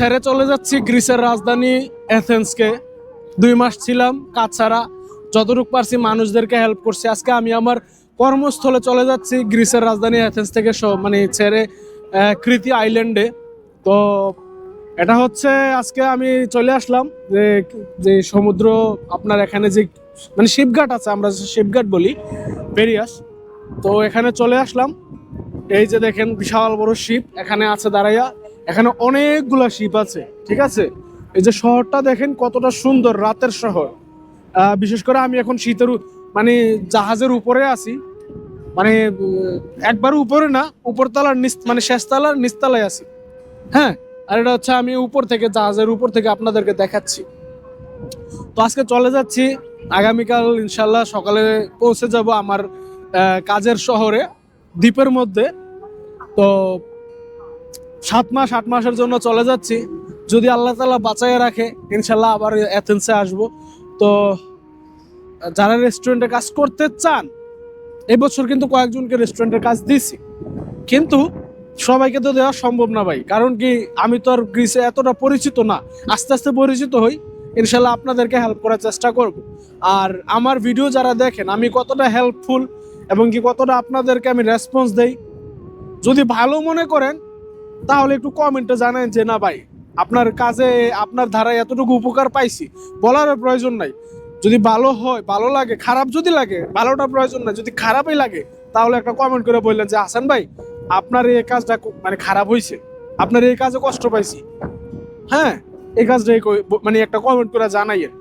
ছেড়ে চলে যাচ্ছি গ্রিসের রাজধানী এথেন্সকে। 2 মাস ছিলাম কাজ ছাড়া, যতটুকু পারছি মানুষদেরকে হেল্প করছি। আজকে আমি আমার কর্মস্থলে চলে যাচ্ছি গ্রিসের রাজধানী এথেন্স থেকে মানে ছেড়ে ক্রিতি আইল্যান্ডে। তো এটা হচ্ছে আজকে আমি চলে আসলাম যে যে সমুদ্র আপনার এখানে যে মানে শিপঘাট আছে, আমরা শিপঘাট বলি, পেরিয়াস। তো এখানে চলে আসলাম। এই যে দেখেন বিশাল বড় শিপ এখানে আছে দাঁড়াইয়া, এখানে অনেকগুলা শিপ আছে, ঠিক আছে। এই যে শহরটা দেখেন কতটা সুন্দর, রাতের শহর। বিশেষ করে আমি এখন মানে জাহাজের উপরে আছি, মানে একবার উপরে না, উপরতলার মানে শেষতলার নিচতলায় আছি। হ্যাঁ, আর এটা হচ্ছে আমি উপর থেকে, জাহাজের উপর থেকে আপনাদেরকে দেখাচ্ছি। তো আজকে চলে যাচ্ছি, আগামীকাল ইনশাল্লাহ সকালে পৌঁছে যাব আমার কাজের শহরে, দ্বীপের মধ্যে। তো 7 মাস 8 মাসের জন্য চলে যাচ্ছি, যদি আল্লাহ তাআলা বাঁচাইয়া রাখে ইনশাল্লাহ আবার এথেন্সে আসব। তো যারা রেস্টুরেন্টে কাজ করতে চান, এবছর কিন্তু কয়েকজনকে রেস্টুরেন্টের কাজ দিছি, কিন্তু সবাইকে তো দেওয়া সম্ভব না ভাই। কারণ কি, আমি তো আর গ্রিসে এতটা পরিচিত না, আস্তে আস্তে পরিচিত হই। ইনশাল্লাহ আপনাদেরকে হেল্প করার চেষ্টা করব। আর আমার ভিডিও যারা দেখেন, আমি কতটা হেল্পফুল এবং কি কতটা আপনাদেরকে আমি রেসপন্স দেই, যদি ভালো মনে করেন তাহলে একটু কমেন্টে জানান যে না ভাই, আপনার কাজে আপনার ধারায় এতটুকু উপকার পাইছি, বলার প্রয়োজন নাই। যদি ভালো হয়, ভালো লাগে, খারাপ যদি লাগে, ভালোটা প্রয়োজন নাই, যদি খারাপই লাগে তাহলে একটা কমেন্ট করে বললেন যে হাসান ভাই, আপনার এই কাজটা মানে খারাপ হয়েছে, আপনার এই কাজে কষ্ট পাইছি, হ্যাঁ, এই কাজটা মানে একটা কমেন্ট করে জানাইয়েন।